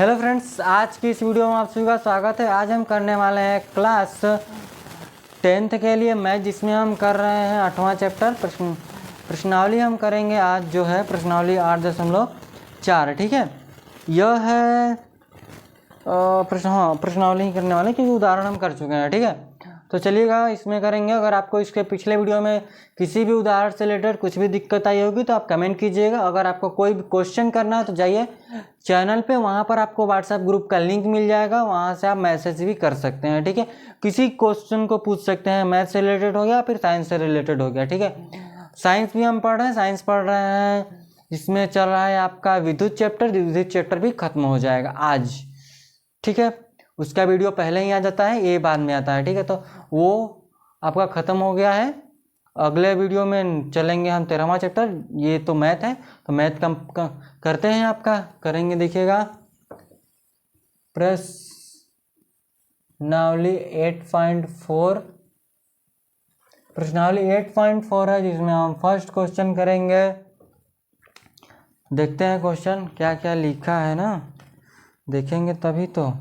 Hello friends, आज की इस वीडियो में आप सभी का स्वागत है। आज हम करने वाले हैं क्लास 10th के लिए मैथ, जिसमें हम कर रहे हैं 8वां चैप्टर प्रश्नावली। हम करेंगे आज जो है प्रश्नावली 8.4। ठीक है, यह है प्रश्नावली ही करने वाले, क्योंकि उदाहरण हम कर चुके हैं। ठीक है, तो चलिएगा इसमें करेंगे। अगर आपको इसके पिछले वीडियो में किसी भी उदाहरण से रिलेटेड कुछ भी दिक्कत आई होगी तो आप कमेंट कीजिएगा। अगर आपको कोई भी क्वेश्चन करना है तो जाइए चैनल पे, वहाँ पर आपको व्हाट्सएप ग्रुप का लिंक मिल जाएगा, वहाँ से आप मैसेज भी कर सकते हैं। ठीक है, किसी क्वेश्चन को पूछ सकते हैं, मैथ से रिलेटेड हो गया, फिर साइंस से रिलेटेड हो गया। ठीक है, साइंस भी हम पढ़ रहे हैं, साइंस पढ़ रहे हैं, जिसमें चल रहा है आपका विद्युत चैप्टर। विद्युत चैप्टर भी खत्म हो जाएगा आज। ठीक है, उसका वीडियो पहले ही आ जाता है, ये बाद में आता है। ठीक है, तो वो आपका ख़त्म हो गया है। अगले वीडियो में चलेंगे हम 13वां चैप्टर। ये तो मैथ है, तो मैथ करते हैं, आपका करेंगे। देखिएगा प्रश्नावली 8.4। प्रश्नावली 8.4 है, जिसमें हम फर्स्ट क्वेश्चन करेंगे। देखते हैं क्वेश्चन क्या क्या लिखा है ना, देखेंगे तभी तो।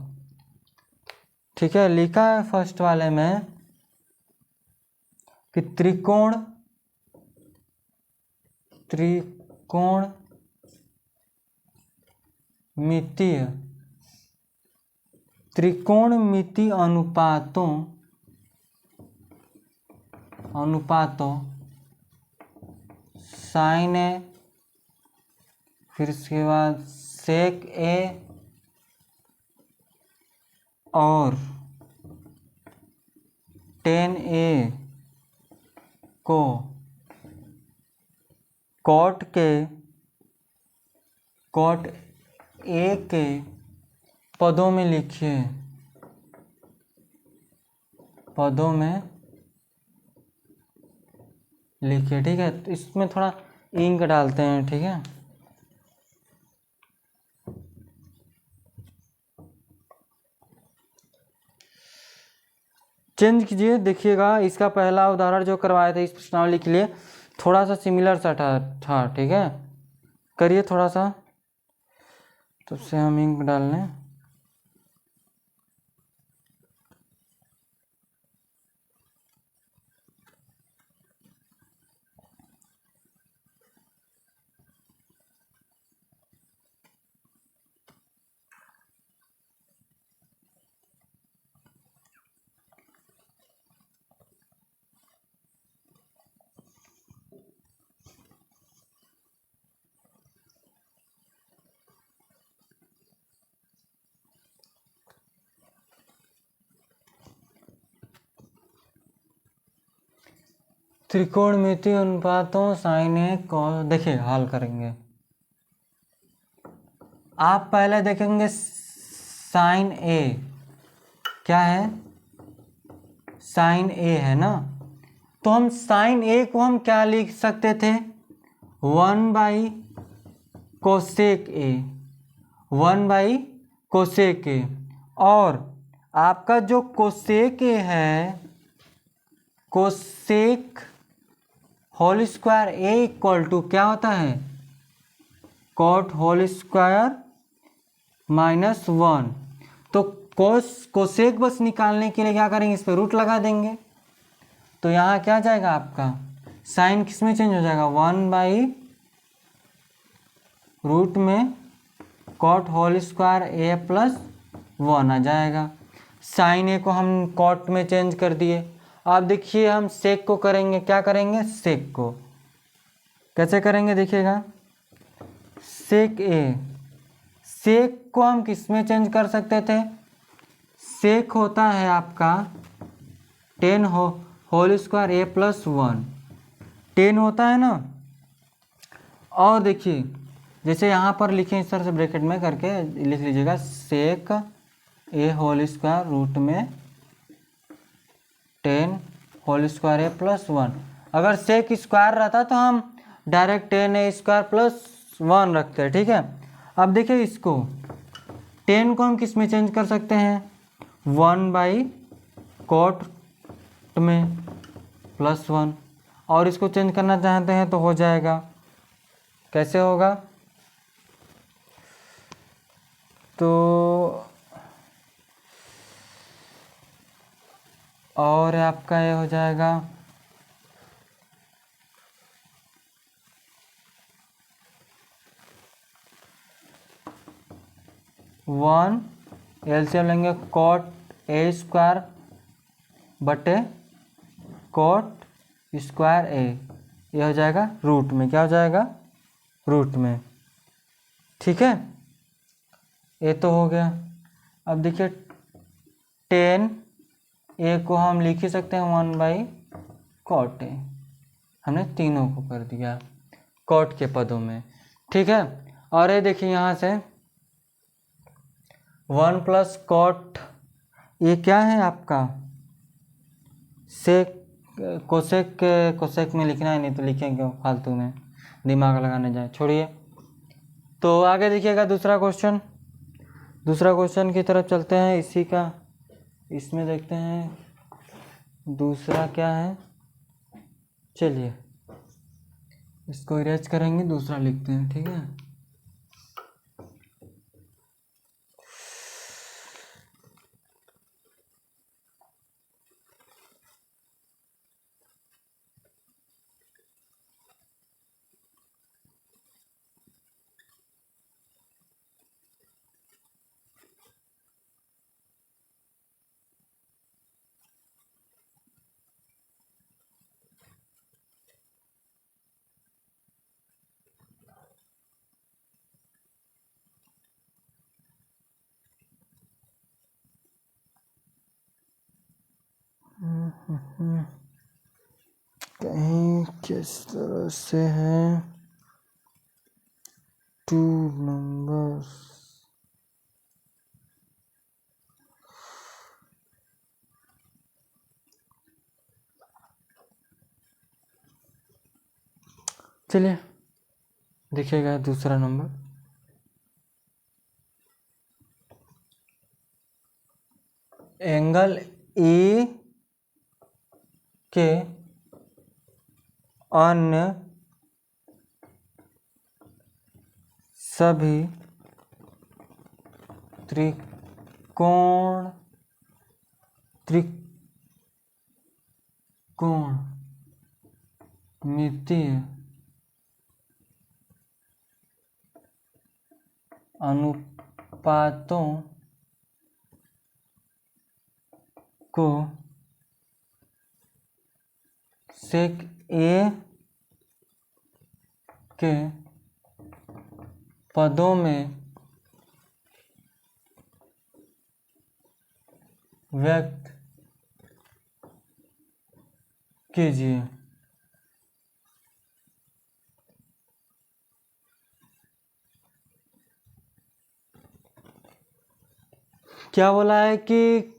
ठीक है, लिखा है फर्स्ट वाले में कि त्रिकोणमितीय अनुपातों साइन ए, फिर इसके बाद सेक ए और टेन ए को कॉट ए के पदों में लिखिए। ठीक है, तो इसमें थोड़ा इंक डालते हैं। ठीक है, चेंज कीजिए। देखिएगा, इसका पहला उदाहरण जो करवाए थे इस प्रश्नावली के लिए थोड़ा सा सिमिलर सा था। ठीक है, करिए थोड़ा सा, तो उससे हम इंक डाल लें। त्रिकोणमितीय अनुपातों साइन ए कॉस, देखिए हल करेंगे। आप पहले देखेंगे साइन ए क्या है, साइन ए है ना, तो हम साइन ए को हम क्या लिख सकते थे, 1/कोसेक ए, 1/कोसेक ए। और आपका जो कोसेक ए है, cosec whole square A equal to क्या होता है, कॉट होल स्क्वायर -1। तो कोसेक बस निकालने के लिए क्या करेंगे, इस पर रूट लगा देंगे। तो यहाँ क्या जाएगा आपका, साइन किस में चेंज हो जाएगा, 1/रूट में कॉट होल स्क्वायर ए +1 आ जाएगा। साइन ए को हम कॉट में चेंज कर दिए। अब देखिए हम सेक को करेंगे। क्या करेंगे, सेक को कैसे करेंगे, देखिएगा सेक को हम किस में चेंज कर सकते थे, सेक होता है आपका 10 होल स्क्वायर ए +1, 10 होता है ना। और देखिए जैसे यहाँ पर लिखे इस तरह से ब्रैकेट में करके लिख लीजिएगा, सेक ए होल स्क्वायर रूट में 10 होल स्क्वायर ए +1। अगर सेक स्क्वायर रहता तो हम डायरेक्ट 10 ए स्क्वायर +1 रखते हैं। ठीक है, अब देखिए इसको 10 को हम किस में चेंज कर सकते हैं, 1/कॉट में +1। और इसको चेंज करना चाहते हैं तो हो जाएगा, कैसे होगा, तो और आपका ये हो जाएगा 1 एलसीएम लेंगे कॉट ए स्क्वायर बटे कॉट स्क्वायर ए, ये हो जाएगा रूट में, क्या हो जाएगा रूट में। ठीक है, ये तो हो गया। अब देखिए 10 ए को हम लिख ही सकते हैं 1/कॉट ए, हमने तीनों को कर दिया कॉट के पदों में। ठीक है, और ये देखिए यहाँ से 1 + कॉट, ये क्या है आपका सेक, कोसेक में लिखना है, नहीं तो लिखेंगे फालतू में दिमाग लगाने जाए, छोड़िए। तो आगे देखिएगा दूसरा क्वेश्चन की तरफ चलते हैं। इसी का इसमें देखते हैं दूसरा क्या है। चलिए इसको इरेज करेंगे, दूसरा लिखते हैं। ठीक है, कहीं किस तरह से है 2 नंबर्स। चलिए देखिएगा दूसरा नंबर, एंगल ई के अन्य सभी त्रिकोणमितीय अनुपातों को सेक ए के पदों में व्यक्त कीजिए। क्या बोला है कि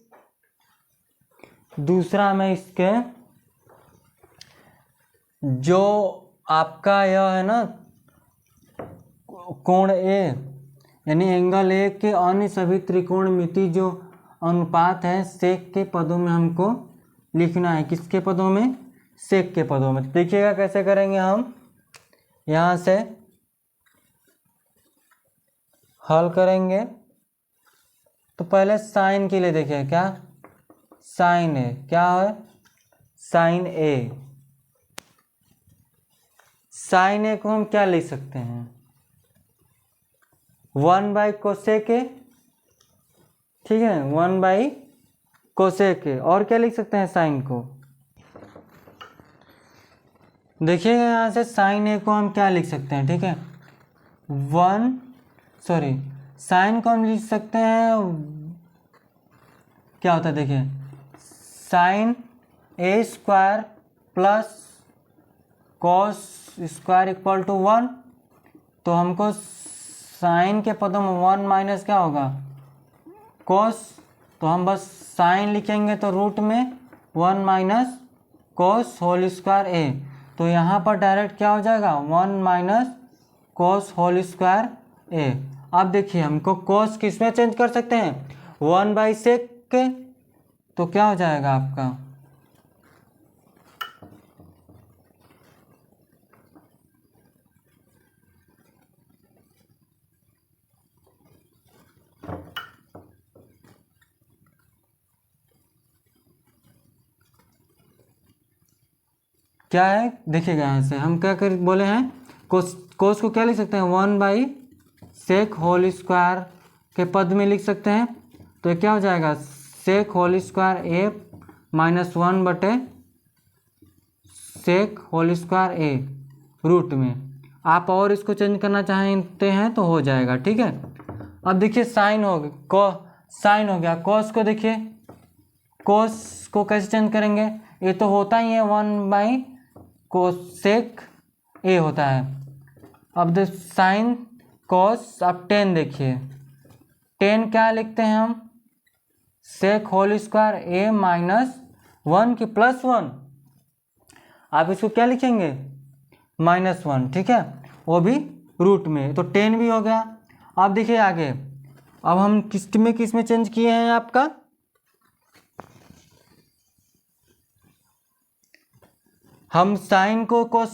दूसरा में इसके जो आपका यह है ना कोण ए यानी एंगल ए के अन्य सभी त्रिकोणमिति जो अनुपात है सेक के पदों में हमको लिखना है। किसके पदों में? सेक के पदों में। देखिएगा कैसे करेंगे हम, यहाँ से हल करेंगे तो पहले साइन के लिए देखिए क्या साइन ए, क्या है साइन ए। साइन ए को हम क्या लिख सकते हैं 1/कोसेक ए, ठीक है 1/कोसेक ए। और क्या लिख सकते हैं साइन को, देखिएगा यहाँ से साइन ए को हम क्या लिख सकते हैं, ठीक है साइन को हम लिख सकते हैं क्या होता है देखिए sin A square plus cos square equal to 1। तो हमको साइन के पदों में 1 माइनस क्या होगा कॉस, तो हम बस साइन लिखेंगे तो रूट में 1 माइनस कॉस होल स्क्वायर ए। तो यहाँ पर डायरेक्ट क्या हो जाएगा 1 माइनस कॉस होल स्क्वायर ए। अब देखिए हमको कॉस किस में चेंज कर सकते हैं 1/सेक के, तो क्या हो जाएगा आपका क्या है देखिएगा, यहाँ से हम क्या कर बोले हैं, कोस को क्या लिख सकते हैं, 1/sec होल स्क्वायर के पद में लिख सकते हैं। तो ये क्या हो जाएगा, sec होल स्क्वायर ए -1/sec होल स्क्वायर ए रूट में। आप और इसको चेंज करना चाहते हैं तो हो जाएगा, ठीक है। अब देखिए साइन हो गया, साइन हो गया, कॉस को देखिए, कॉस को कैसे चेंज करेंगे, ये तो होता ही है 1/cosec ए होता है। अब साइन कॉस, अब टेन देखिए, टेन क्या लिखते हैं हम, sec होल स्क्वायर ए -1 की +1, आप इसको क्या लिखेंगे, -1, ठीक है, वो भी रूट में, तो 10 भी हो गया। अब देखिए आगे, अब हम किस में चेंज किए हैं आपका, हम साइन को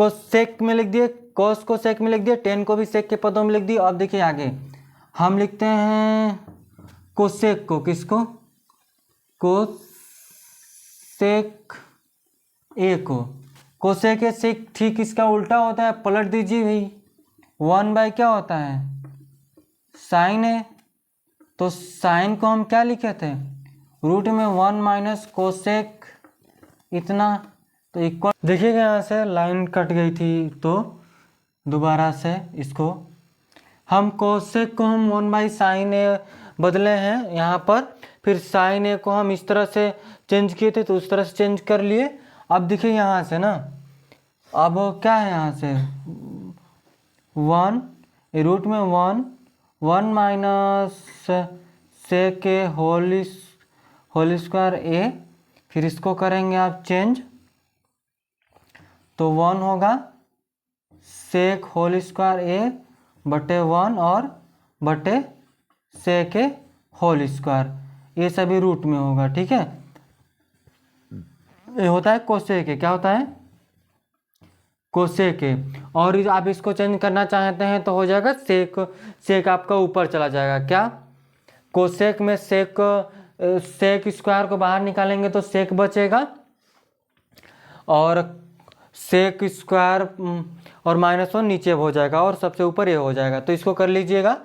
सेक में लिख दिए, कॉस को सेक में लिख दिए, 10 को भी सेक के पदों में लिख दिए। अब देखिए आगे हम लिखते हैं कोसेक को, किसको, कोसेक ए को, कोसेक ए सेक ठीक इसका उल्टा होता है, पलट दीजिए भाई, 1 क्या होता है, साइन है, तो साइन को हम क्या लिखे थे, रूट में 1 - कोसेक इतना, तो इक्वल, देखिएगा यहाँ से लाइन कट गई थी, तो दोबारा से इसको हम कोसेक को हम 1/sin ए बदले हैं यहाँ पर, फिर sin ए को हम इस तरह से चेंज किए थे तो उस तरह से चेंज कर लिए। अब देखिए यहाँ से ना, अब क्या है यहाँ से 1 रूट में 1 sec ए होल स्क्वायर ए, फिर इसको करेंगे आप चेंज, तो 1 होगा sec होल स्क्वायर ए बटे 1 और बटे sec ए होल स्क्वायर, ये सभी रूट में होगा, ठीक है। ये होता है कोसेक, क्या होता है, कोसेक। और आप इसको चेंज करना चाहते हैं तो हो जाएगा सेक आपका ऊपर चला जाएगा, क्या, कोसेक में सेक स्क्वायर को बाहर निकालेंगे तो सेक बचेगा, और सेक स्क्वायर और -1 नीचे हो जाएगा और सबसे ऊपर ये हो जाएगा। तो इसको कर लीजिएगा।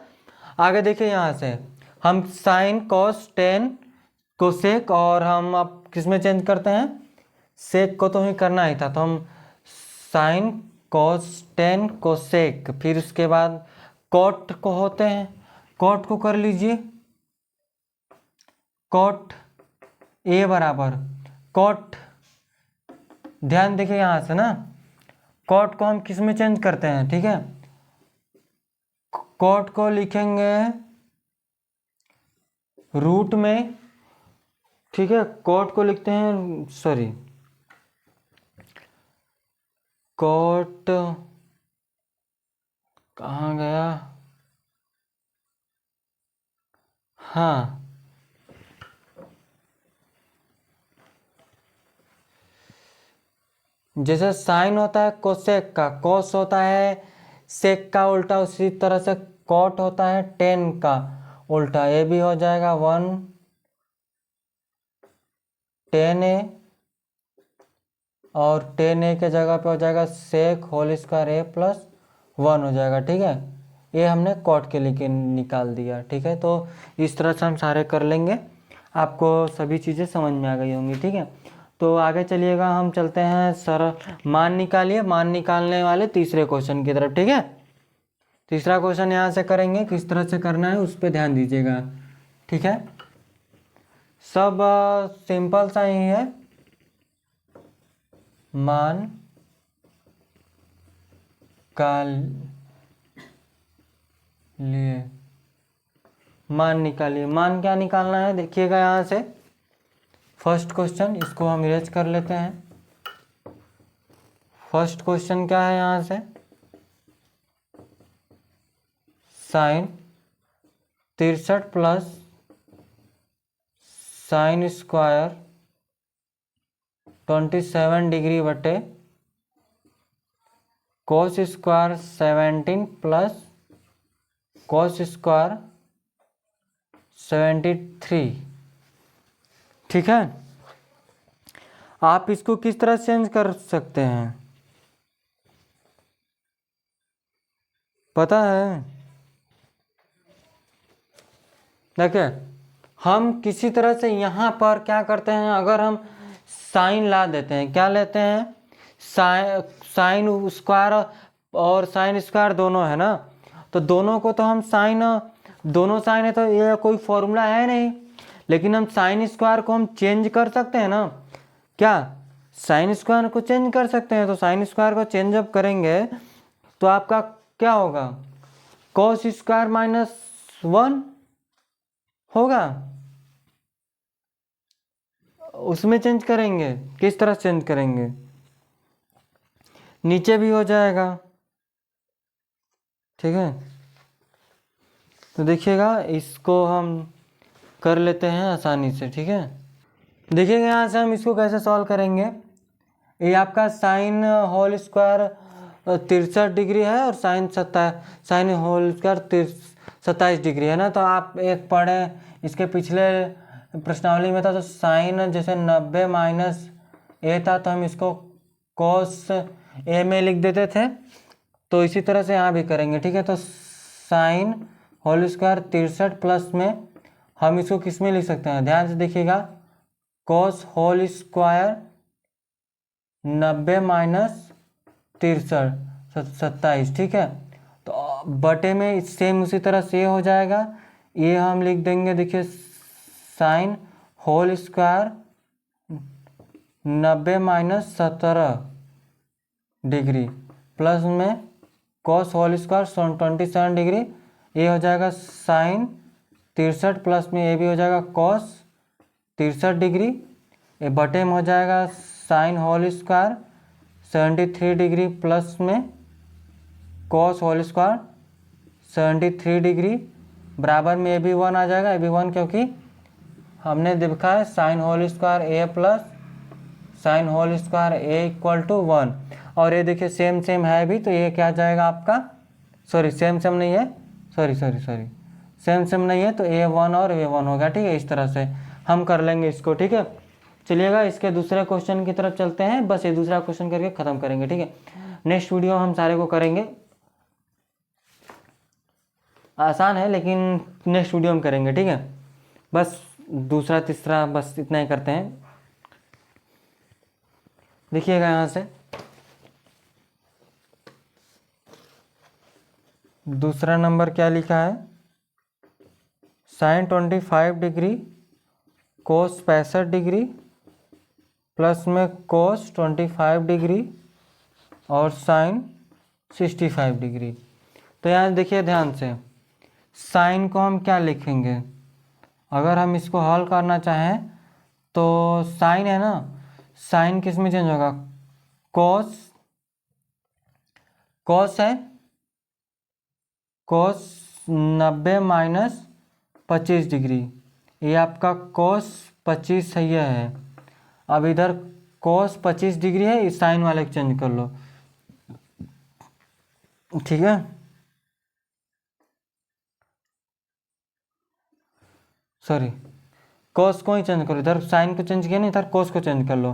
आगे देखिए यहाँ से हम साइन कॉस टेन कोसेक, और हम अब किस में चेंज करते हैं, सेक को तो ही करना ही था, तो हम साइन कॉस टेन कोसेक, फिर उसके बाद कॉट को होते हैं, कॉट को कर लीजिए, कॉट ए बराबर कॉट, ध्यान देखिए यहाँ से ना, कॉट को हम किस में चेंज करते हैं, ठीक है, कॉट को लिखेंगे रूट में, ठीक है, कॉट को लिखते हैं, सॉरी कॉट कहाँ गया, हाँ जैसे साइन होता है कोसेक का, कॉस होता है सेक का उल्टा, उसी तरह से कॉट होता है टेन का उल्टा, ये भी हो जाएगा 1 10 ए, और 10 ए के जगह पे हो जाएगा सेक होल स्क्वायर ए +1 हो जाएगा, ठीक है। ये हमने कॉट के लिए निकाल दिया, ठीक है। तो इस तरह से हम सारे कर लेंगे, आपको सभी चीज़ें समझ में आ गई होंगी, ठीक है। तो आगे चलिएगा, हम चलते हैं सरल मान निकालिए, मान निकालने वाले तीसरे क्वेश्चन की तरफ, ठीक है। तीसरा क्वेश्चन यहाँ से करेंगे, किस तरह से करना है उस पर ध्यान दीजिएगा, ठीक है। सब सिंपल सा ही है, मान का लिए मान निकालिए। मान क्या निकालना है देखिएगा यहाँ से, फर्स्ट क्वेश्चन, इसको हम इरेज कर लेते हैं। फर्स्ट क्वेश्चन क्या है यहाँ से, sine 63 plus sine square 27 degree बटे cos square 17 plus cos square 73, ठीक है। आप इसको किस तरह चेंज कर सकते हैं पता है? देखिए हम किसी तरह से यहाँ पर क्या करते हैं, अगर हम साइन ला देते हैं, क्या लेते हैं, साइन स्क्वायर और साइन स्क्वायर दोनों है ना, तो दोनों को तो हम दोनों साइन है तो ये कोई फॉर्मूला है नहीं, लेकिन हम साइन स्क्वायर को हम चेंज कर सकते हैं ना, क्या साइन स्क्वायर को चेंज कर सकते हैं? तो साइन स्क्वायर को चेंज अप करेंगे तो आपका क्या होगा, कॉस स्क्वायर -1 होगा, उसमें चेंज करेंगे। किस तरह चेंज करेंगे, नीचे भी हो जाएगा, ठीक है। तो देखिएगा इसको हम कर लेते हैं आसानी से, ठीक है। देखिएगा यहाँ से हम इसको कैसे सॉल्व करेंगे। ये आपका साइन होल स्क्वायर 63 डिग्री है और साइन होल स्क्वायर 27 डिग्री है ना। तो आप एक पढ़े, इसके पिछले प्रश्नावली में था तो साइन जैसे 90 माइनस ए था तो हम इसको कॉस ए में लिख देते थे, तो इसी तरह से यहाँ भी करेंगे, ठीक है। तो साइन होल स्क्वायर 63 प्लस में हम इसको किस में लिख सकते हैं, ध्यान से देखिएगा, कॉस होल स्क्वायर 90 माइनस 27, ठीक है। तो बटे में सेम उसी तरह से हो जाएगा, ये हम लिख देंगे, देखिए sin whole square 90 minus 17 degree plus में कॉस होल स्क्वायर 27 डिग्री, ये हो जाएगा साइन 63 प्लस में ये भी हो जाएगा कॉस 63 डिग्री, ये बटे में हो जाएगा sin whole square 73 degree plus में कॉस होल स्क्वायर 73 डिग्री, बराबर में ए भी 1 आ जाएगा, ए भी 1 क्योंकि हमने देखा है sin whole square A plus sin whole square A equal to 1, और ये देखिए सेम सेम है भी, तो ये क्या जाएगा आपका, सॉरी सेम सेम नहीं है, सॉरी सेम सेम नहीं है, तो ए 1 और ए 1 होगा, ठीक है। इस तरह से हम कर लेंगे इसको, ठीक है। चलिएगा इसके दूसरे क्वेश्चन की तरफ चलते हैं, बस ये दूसरा क्वेश्चन करके ख़त्म करेंगे, ठीक है। नेक्स्ट वीडियो हम सारे को करेंगे, आसान है लेकिन नेक्स्ट वीडियो हम करेंगे, ठीक है। बस दूसरा तीसरा बस इतना ही करते हैं। देखिएगा यहाँ से दूसरा नंबर क्या लिखा है, sin 25 degree cos 65 degree plus में कोस 25 डिग्री और साइन 65 डिग्री। तो यहाँ देखिए ध्यान से, साइन को हम क्या लिखेंगे, अगर हम इसको हल करना चाहें तो साइन है ना, साइन किस में चेंज होगा, कॉस है, कॉस 90 माइनस 25 डिग्री, ये आपका कॉस 25 सही है। अब इधर कॉस 25 डिग्री है, इस साइन वाले को चेंज कर लो, ठीक है। सॉरी कॉस को ही चेंज करो, इधर साइन को चेंज किया नहीं, इधर कॉस को चेंज कर लो,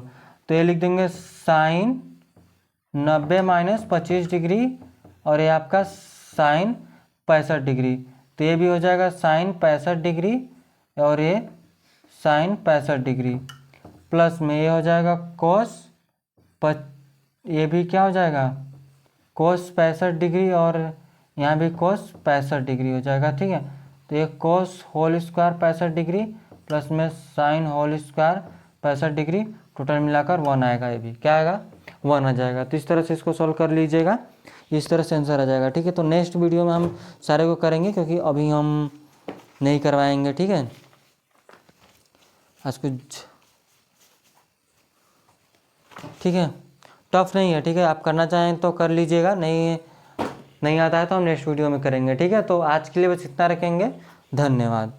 तो ये लिख देंगे साइन 90 माइनस 25 डिग्री और ये आपका साइन 65 डिग्री, तो ये भी हो जाएगा साइन 65 डिग्री और ये साइन 65 डिग्री, प्लस में ये हो जाएगा ये भी क्या हो जाएगा, कोस 65 डिग्री और यहाँ भी कोस 65 डिग्री हो जाएगा, ठीक है। तो ये cos whole square 65 degree plus में sin whole square 65 degree, total मिलाकर 1 आएगा, ये भी क्या आएगा, 1 आ जाएगा। तो इस तरह से इसको सॉल्व कर लीजिएगा, इस तरह से आंसर आ जाएगा, ठीक है। तो नेक्स्ट वीडियो में हम सारे को करेंगे क्योंकि अभी हम नहीं करवाएंगे, ठीक है। आज कुछ ठीक है, टफ नहीं है, ठीक है। आप करना चाहें तो कर लीजिएगा, नहीं आता है तो हम नेक्स्ट वीडियो में करेंगे, ठीक है। तो आज के लिए बस इतना रखेंगे, धन्यवाद।